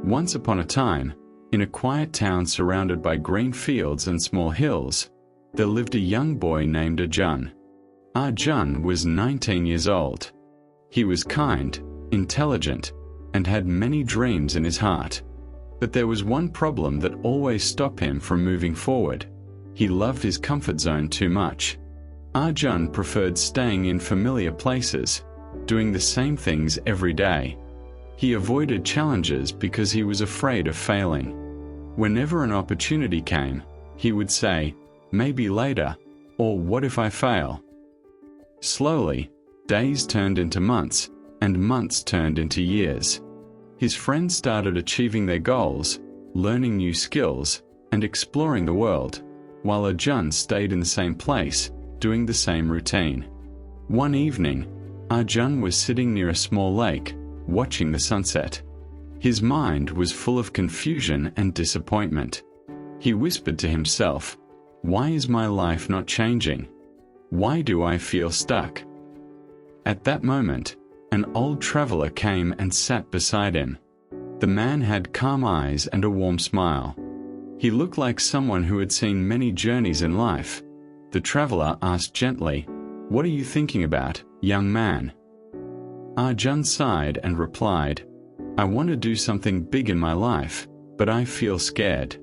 Once upon a time, in a quiet town surrounded by green fields and small hills, there lived a young boy named Arjun. Arjun was 19 years old. He was kind, intelligent, and had many dreams in his heart. But there was one problem that always stopped him from moving forward. He loved his comfort zone too much. Arjun preferred staying in familiar places, doing the same things every day. He avoided challenges because he was afraid of failing. Whenever an opportunity came, he would say, "Maybe later," or "What if I fail?" Slowly, days turned into months, and months turned into years. His friends started achieving their goals, learning new skills, and exploring the world, while Arjun stayed in the same place, doing the same routine. One evening, Arjun was sitting near a small lake, watching the sunset. His mind was full of confusion and disappointment. He whispered to himself, "Why is my life not changing? Why do I feel stuck?" At that moment, an old traveler came and sat beside him. The man had calm eyes and a warm smile. He looked like someone who had seen many journeys in life. The traveler asked gently, "What are you thinking about, young man?" Arjun sighed and replied, "I want to do something big in my life, but I feel scared.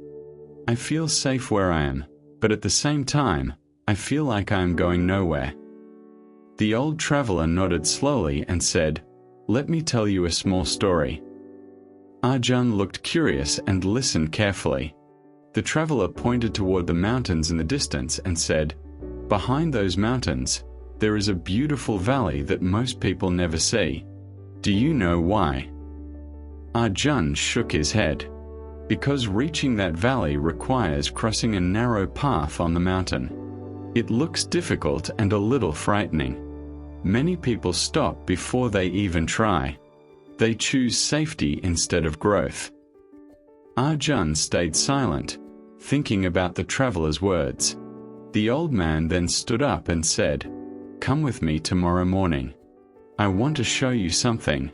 I feel safe where I am, but at the same time, I feel like I am going nowhere." The old traveler nodded slowly and said, "Let me tell you a small story." Arjun looked curious and listened carefully. The traveler pointed toward the mountains in the distance and said, "Behind those mountains, there is a beautiful valley that most people never see. Do you know why?" Arjun shook his head. "Because reaching that valley requires crossing a narrow path on the mountain. It looks difficult and a little frightening. Many people stop before they even try. They choose safety instead of growth." Arjun stayed silent, thinking about the traveler's words. The old man then stood up and said, "Come with me tomorrow morning. I want to show you something."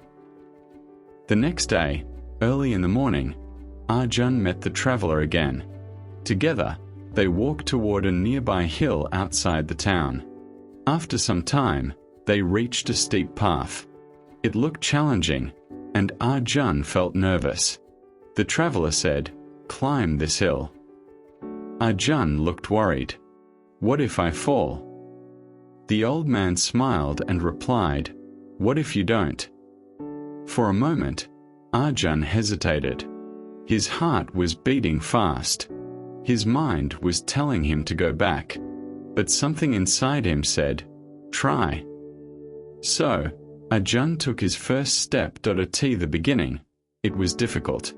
The next day, early in the morning, Arjun met the traveler again. Together, they walked toward a nearby hill outside the town. After some time, they reached a steep path. It looked challenging, and Arjun felt nervous. The traveler said, "Climb this hill." Arjun looked worried. "What if I fall?" The old man smiled and replied, "What if you don't?" For a moment, Arjun hesitated. His heart was beating fast. His mind was telling him to go back, but something inside him said, "Try." So, Arjun took his first step. At the beginning, it was difficult.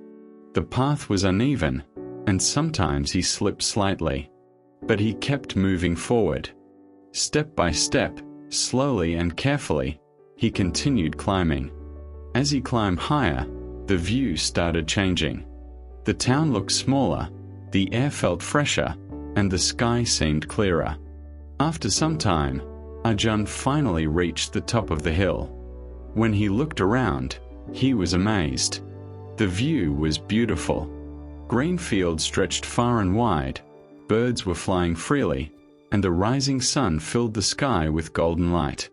The path was uneven, and sometimes he slipped slightly. But he kept moving forward. Step by step, slowly and carefully, he continued climbing. As he climbed higher, the view started changing. The town looked smaller, the air felt fresher, and the sky seemed clearer. After some time, Arjun finally reached the top of the hill. When he looked around, he was amazed. The view was beautiful. Green fields stretched far and wide, birds were flying freely, and the rising sun filled the sky with golden light.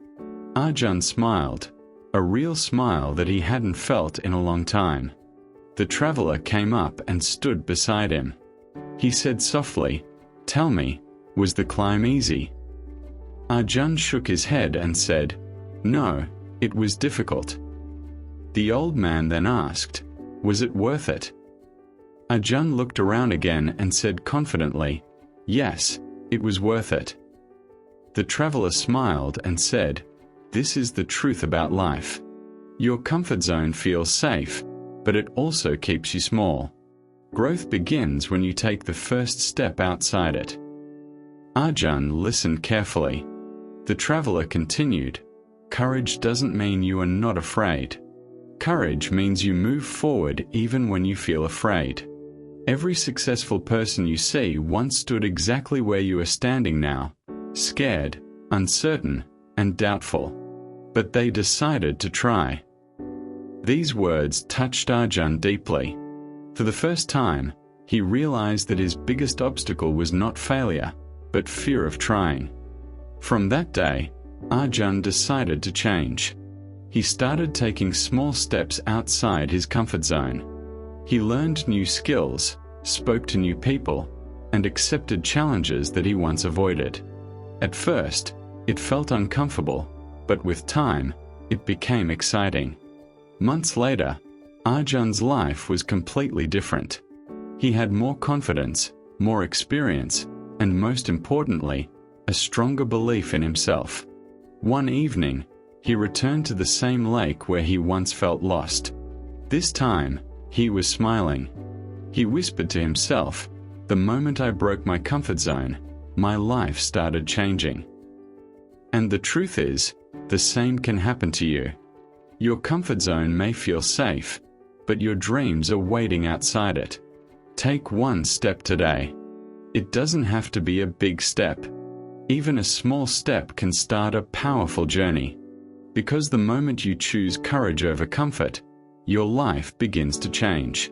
Arjun smiled, a real smile that he hadn't felt in a long time. The traveler came up and stood beside him. He said softly, "Tell me, was the climb easy?" Arjun shook his head and said, "No, it was difficult." The old man then asked, "Was it worth it?" Arjun looked around again and said confidently, "Yes, it was worth it." The traveler smiled and said, "This is the truth about life. Your comfort zone feels safe, but it also keeps you small. Growth begins when you take the first step outside it." Arjun listened carefully. The traveler continued, "Courage doesn't mean you are not afraid. Courage means you move forward even when you feel afraid. Every successful person you see once stood exactly where you are standing now, scared, uncertain, and doubtful. But they decided to try." These words touched Arjun deeply. For the first time, he realized that his biggest obstacle was not failure, but fear of trying. From that day, Arjun decided to change. He started taking small steps outside his comfort zone. He learned new skills, spoke to new people, and accepted challenges that he once avoided. At first, it felt uncomfortable, but with time, it became exciting. Months later, Arjun's life was completely different. He had more confidence, more experience, and most importantly, a stronger belief in himself. One evening, he returned to the same lake where he once felt lost. This time, he was smiling. He whispered to himself, "The moment I broke my comfort zone, my life started changing." And the truth is, the same can happen to you. Your comfort zone may feel safe, but your dreams are waiting outside it. Take one step today. It doesn't have to be a big step. Even a small step can start a powerful journey. Because the moment you choose courage over comfort, your life begins to change.